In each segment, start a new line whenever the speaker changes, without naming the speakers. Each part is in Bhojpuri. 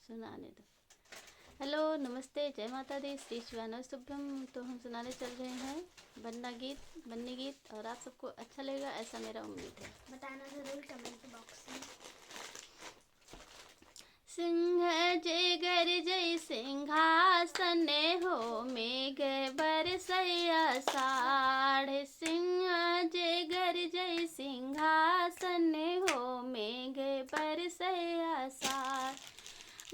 सुनाने दो। हेलो, नमस्ते, जय माता दी, श्री शिवानो शुभ्रम। तो हम सुनाने चल रहे हैं बन्नी गीत और आप सबको अच्छा लगेगा ऐसा मेरा उम्मीद है।
बताना जरूर कमेंट बॉक्स में।
सिंह जय गर जय सिंहासन हो मेघ बरसैया साढ़। सिंह जय गर जय सिंहासन हो मेघ बरसैया साढ़।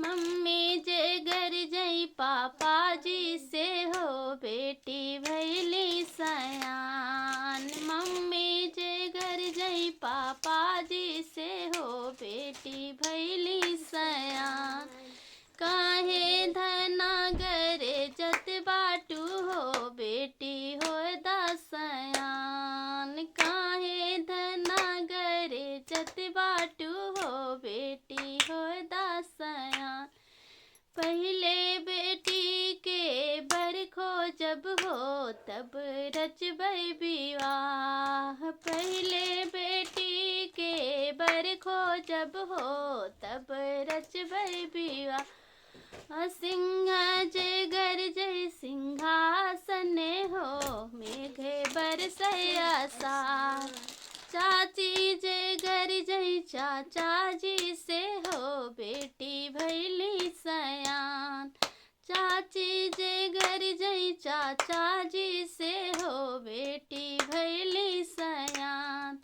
मम्मी जय गर जय पापा जी से हो बेटी भैली सयान। मम्मी जय गर जय पापा जी से हो बेटी भैली सयान। काहे धना गरे जत बाटू हो बेटी हो दसयान। काहे धना गरे जत बाटू हो बेटी हो दसयान। पहले बेटी के बरखो जब हो तब रचबै विवाह। पहले बेटी के बरखो जब हो तब रचबै विवाह। सिंह जय गर जय सिंहासन हो मेघ बरसैया साढ़। चाची जय गर जय चाचा जी से हो बेटी भैली सयान। चाची जय गर जय चाचा जी से हो बेटी भैली सयान।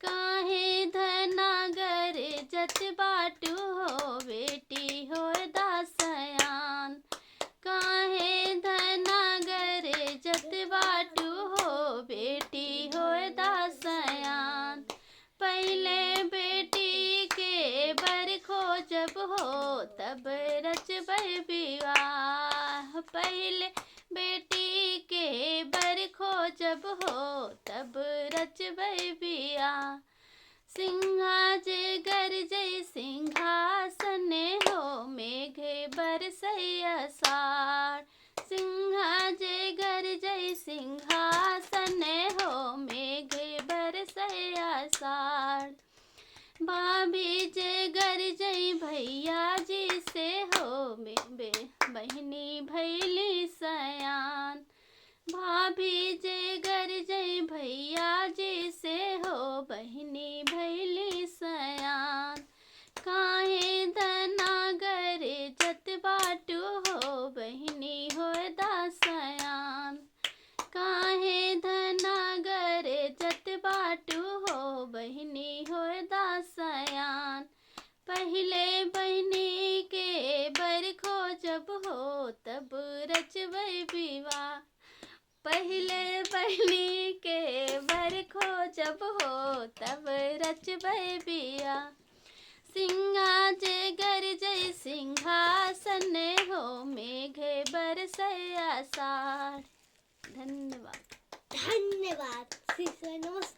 काहे धना गरे जत बाटू हो बेटी हो दासयान। काहे धना गरे जत बाटू हो बेटी हो दासयान। पहले बेटी के बरखो जब हो तब रचबै विवाह। पहले बेटी के बरखो जब हो तब रचबै विवाह। सिंहा जय गर जय सिंहासन हो मेघ बरसैया साढ़। सिंहा जय गर जय सिंहासन हो मेघ बरसैया साढ़। भाभी जय गर जय भैया जी से हो बहनी भैली सयान। भाभी जय गर जय भैया जी से हो बहनी भैली सयान। काहे धना गरे जत बाटू हो बहनी हो दासयान। काहे धना गरे जत बाटू हो बहनी हो दासयान। पहले बहनी के बरखो जब हो तब रचबै विवाह। पहले बहनी के बरखो जब हो तब रचबै विवाह। सिंहा जय गर जय सिंहासन हो मेघ बरसैया साढ़। धन्यवाद।
धन्यवाद। नमस्ते।